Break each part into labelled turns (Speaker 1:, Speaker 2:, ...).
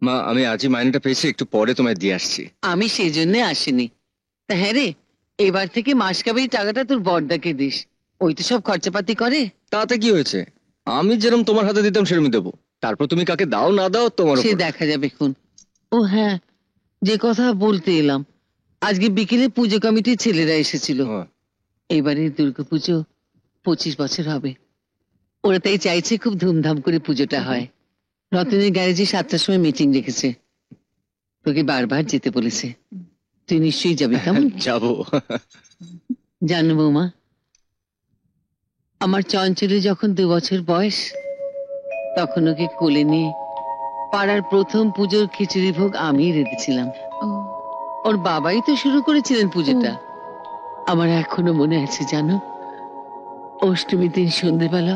Speaker 1: মা আমি আজই মাইনেটা পেয়েছি, একটু পরে তোমায় দিয়ে আসছি।
Speaker 2: আমি সেই জন্য আসিনি। তা হ্যাঁ রে, এবার থেকে মাস কাবারি টাকাটা তোর বড়দাকে দিস। ওই তো সব খরচাপাতি করে।
Speaker 1: তাতে কি হয়েছে? আমি যেরকম তোমার হাতে দিতাম সেরকমই দেবো। তারপর তুমি কাকে দাও না দাও তোমার
Speaker 2: সে
Speaker 1: উপর।
Speaker 2: দেখা যাবে খুন। ও হ্যাঁ, যে কথা বলতে এলাম, আজকে বিকেলে পুজো কমিটির ছেলেরা এসেছিল।
Speaker 1: হ্যাঁ।
Speaker 2: এবারে দুর্গাপুজো 25 বছর হবে। ওরা তাই চাইছে খুব ধুমধাম করে পুজোটা হয়। রতনের গ্যারেজে 7টার সময় মিটিং রেখেছে। তোকে বারবার যেতে বলেছে। তুই নিশ্চয়ই যাবি, কেমন?
Speaker 1: যাবো।
Speaker 2: জানো বৌমা, আমার চঞ্চলের যখন 2 বছর বয়স, তখন ওকে কোলে নিয়ে পাড়ার প্রথম পুজোর খিচুড়ি ভোগ আমি রেঁধেছিলাম। ওর বাবাই তো শুরু করেছিলেন পুজোটা। আমার এখনো মনে আছে জানো, অষ্টমীর দিন সন্ধ্যেবেলা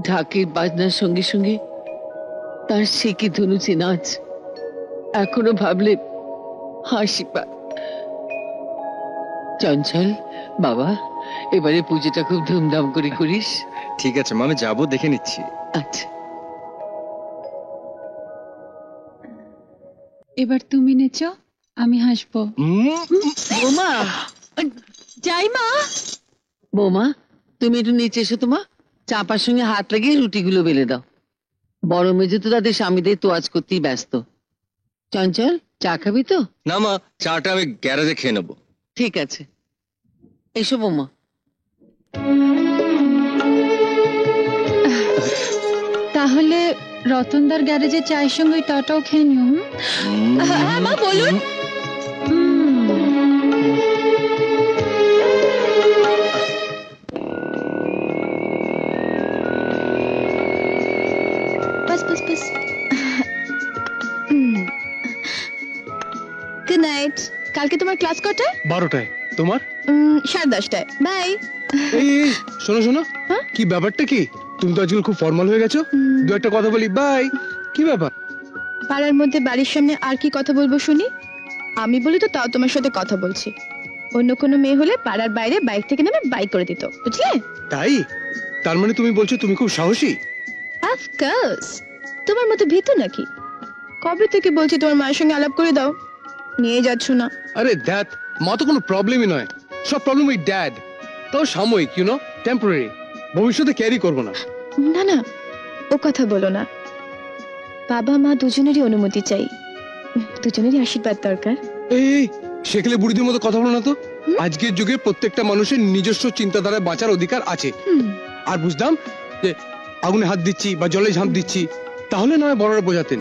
Speaker 2: ঢাকের বাজনার সঙ্গে সঙ্গে তার সে কি ধনুচি নাচ, এখনো ভাবলে হাসি পায়। চঞ্চল বাবা, এবারে পুজোটা খুব ধুমধাম করে করিস।
Speaker 1: ঠিক আছে মা, আমি যাবো, দেখে নিচ্ছি।
Speaker 2: আচ্ছা।
Speaker 3: এবার তুমি নেচো, আমি হাসবো।
Speaker 2: বৌমা, যাই মা। বৌমা, তুমি একটু নিচে এসো তো মা। চাপার সঙ্গে হাত লাগিয়ে রুটিগুলো বেলে দাও। বড় মেজে তো তাদের স্বামীদের তোয়াজ করতেই ব্যস্ত। চঞ্চল, চা খাবি তো?
Speaker 1: না মা, চাটা আমি গ্যারেজে খেয়ে নেবো।
Speaker 2: ঠিক আছে, এসো বৌমা।
Speaker 3: তাহলে রতনদার গ্যারেজে চায়ের সঙ্গে ওই টাটাও খেয়ে নিও। হ্যাঁ মা, বলুন। বাস বাস বাস। Good night. কালকে তোমার ক্লাস কটায়?
Speaker 4: 12টায়। তোমার?
Speaker 3: 10:30টায়। বাই।
Speaker 4: এই এই, শোনো শোনো।
Speaker 3: হ্যাঁ?
Speaker 4: কি ব্যাপারটা কি? তুমি তো আজকাল খুব ফর্মাল হয়ে গেছো। দু একটা কথা বলি, বাই। কি ব্যাপার?
Speaker 3: পাড়ার মধ্যে বাড়ির সামনে আর কি কথা বলবো শুনি? আমি বলি তো তাও তোমার সাথে কথা বলছি। অন্য কোনো মেয়ে হলে পাড়ার বাইরে বাইক থেকে নেমে বাইক করে দিত, বুঝলে?
Speaker 4: তাই? তার মানে তুমি বলছো তুমি খুব সাহসী?
Speaker 3: অফকোর্স। তোমার মতো ভীতু নাকি? কবে থেকে বলছি তোমার মায়ের সঙ্গে আলাপ করে দাও, নিয়ে যাচ্ছ না।
Speaker 4: আরে দ্যাট, মা তো কোনো প্রবলেমই নয়। সব প্রবলেম ওই ড্যাড। তাও সাময়িক, টেম্পোরারি। ভবিষ্যতে ক্যারি করবো না।
Speaker 3: না না, ও কথা বলো না। বাবা মা দুজনেরই অনুমতি চাই, দুজনেরই আশীর্বাদ দরকার।
Speaker 4: এই শেখলে বুড়িদের মতো কথা বলো না তো। আজকের যুগে প্রত্যেকটা মানুষের নিজস্ব চিন্তাধারায় বাঁচার অধিকার আছে। আর বুঝতাম যে আগুনে হাত দিচ্ছি বা জলে ঝাঁপ দিচ্ছি, তাহলে নয় বড়রা বোঝাতেন।